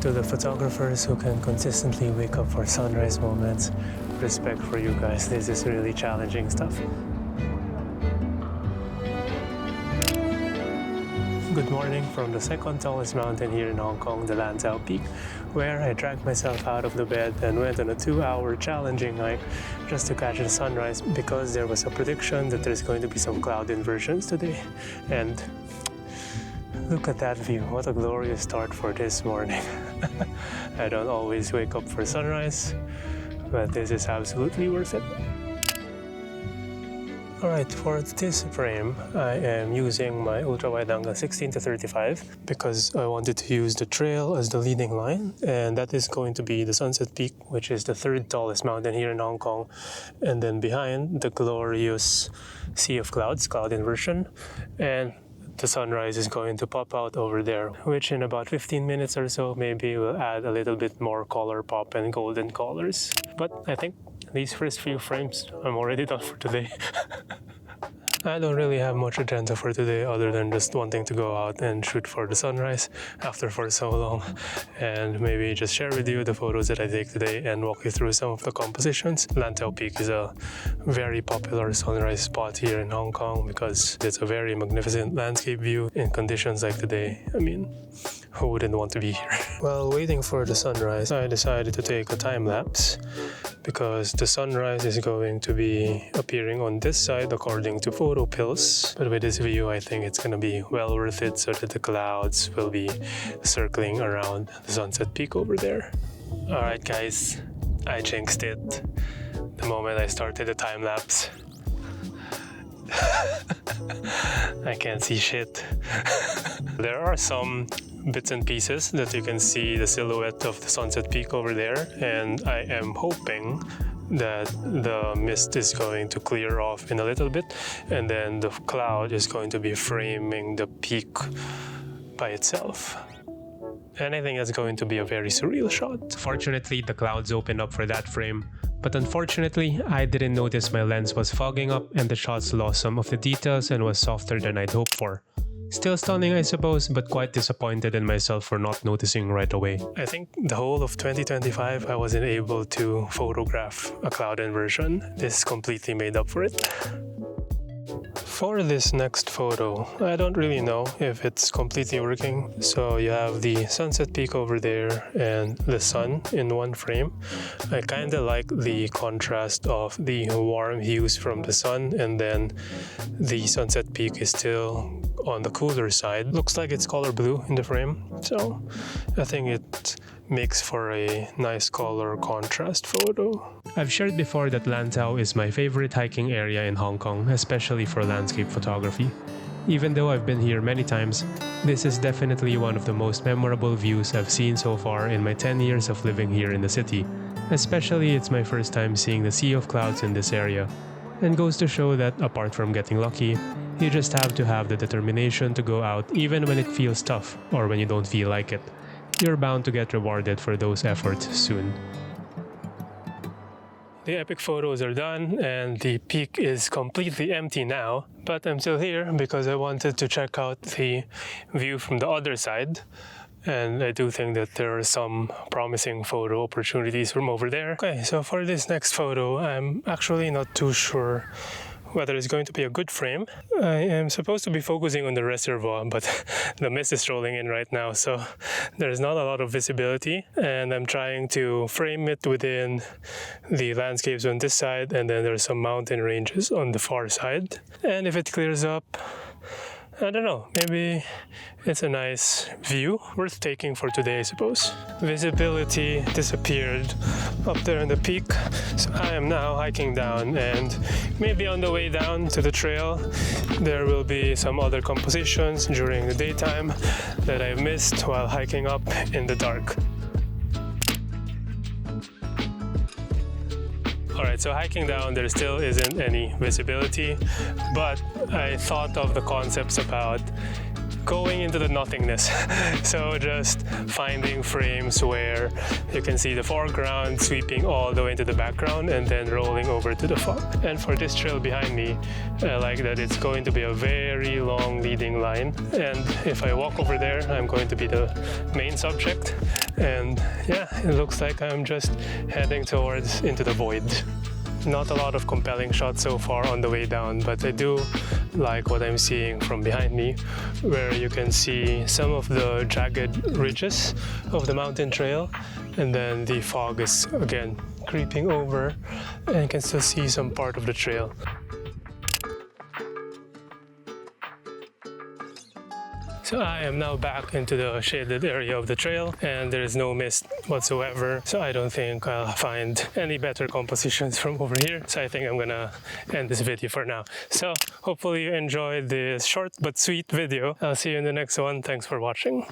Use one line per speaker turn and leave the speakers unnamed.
To the photographers who can consistently wake up for sunrise moments, respect for you guys. This is really challenging stuff. Good morning from the second tallest mountain here in Hong Kong, the Lantau Peak, where I dragged myself out of the bed and went on a 2-hour challenging hike just to catch the sunrise because there was a prediction that there's going to be some cloud inversions today. And look at that view, what a glorious start for this morning. I don't always wake up for sunrise, but this is absolutely worth it. Alright, for this frame, I am using my ultra-wide angle 16-35 because I wanted to use the trail as the leading line, and that is going to be the Sunset Peak, which is the third tallest mountain here in Hong Kong, and then behind the glorious sea of clouds, cloud inversion, and the sunrise is going to pop out over there, which in about 15 minutes or so maybe will add a little bit more color pop and golden colors. But I think these first few frames, I'm already done for today. I don't really have much agenda for today other than just wanting to go out and shoot for the sunrise after for so long, and maybe just share with you the photos that I take today and walk you through some of the compositions. Lantau Peak is a very popular sunrise spot here in Hong Kong because it's a very magnificent landscape view in conditions like today. I mean, who wouldn't want to be here? While waiting for the sunrise, I decided to take a time lapse because the sunrise is going to be appearing on this side according to photo pills. But with this view, I think it's going to be well worth it so that the clouds will be circling around the Sunset Peak over there. Alright guys, I jinxed it the moment I started the time lapse. I can't see shit. There are some bits and pieces that you can see the silhouette of the Sunset Peak over there, and I am hoping that the mist is going to clear off in a little bit, and then the cloud is going to be framing the peak by itself. And I think that's going to be a very surreal shot. Fortunately, the clouds opened up for that frame, but unfortunately, I didn't notice my lens was fogging up and the shots lost some of the details and was softer than I'd hoped for. Still stunning, I suppose, but quite disappointed in myself for not noticing right away. I think the whole of 2025 I wasn't able to photograph a cloud inversion. This completely made up for it. For this next photo, I don't really know if it's completely working. So you have the Sunset Peak over there and the sun in one frame. I kind of like the contrast of the warm hues from the sun, and then the Sunset Peak is still on the cooler side. Looks like it's color blue in the frame, so I think it makes for a nice color contrast photo. I've shared before that Lantau is my favorite hiking area in Hong Kong, especially for landscape photography. Even though I've been here many times, this is definitely one of the most memorable views I've seen so far in my 10 years of living here in the city. Especially it's my first time seeing the sea of clouds in this area. And goes to show that apart from getting lucky, you just have to have the determination to go out even when it feels tough or when you don't feel like it. You're bound to get rewarded for those efforts soon. The epic photos are done and the peak is completely empty now, but I'm still here because I wanted to check out the view from the other side. And I do think that there are some promising photo opportunities from over there. Okay, so for this next photo, I'm actually not too sure whether it's going to be a good frame. I am supposed to be focusing on the reservoir, but the mist is rolling in right now, so there's not a lot of visibility, and I'm trying to frame it within the landscapes on this side, and then there's some mountain ranges on the far side. And if it clears up, I don't know, maybe it's a nice view worth taking for today, I suppose. Visibility disappeared up there in the peak, so I am now hiking down, and maybe on the way down to the trail there will be some other compositions during the daytime that I've missed while hiking up in the dark. Alright, so hiking down there still isn't any visibility, but I thought of the concepts about going into the nothingness. So just finding frames where you can see the foreground sweeping all the way into the background and then rolling over to the fog. And for this trail behind me, I like that it's going to be a very long leading line, and if I walk over there, I'm going to be the main subject. And yeah, it looks like I'm just heading towards into the void. Not a lot of compelling shots so far on the way down, but I do like what I'm seeing from behind me, where you can see some of the jagged ridges of the mountain trail, and then the fog is again creeping over, and you can still see some part of the trail. So I am now back into the shaded area of the trail, and there is no mist whatsoever, so I don't think I'll find any better compositions from over here. So I think I'm gonna end this video for now. So hopefully you enjoyed this short but sweet video. I'll see you in the next one. Thanks for watching.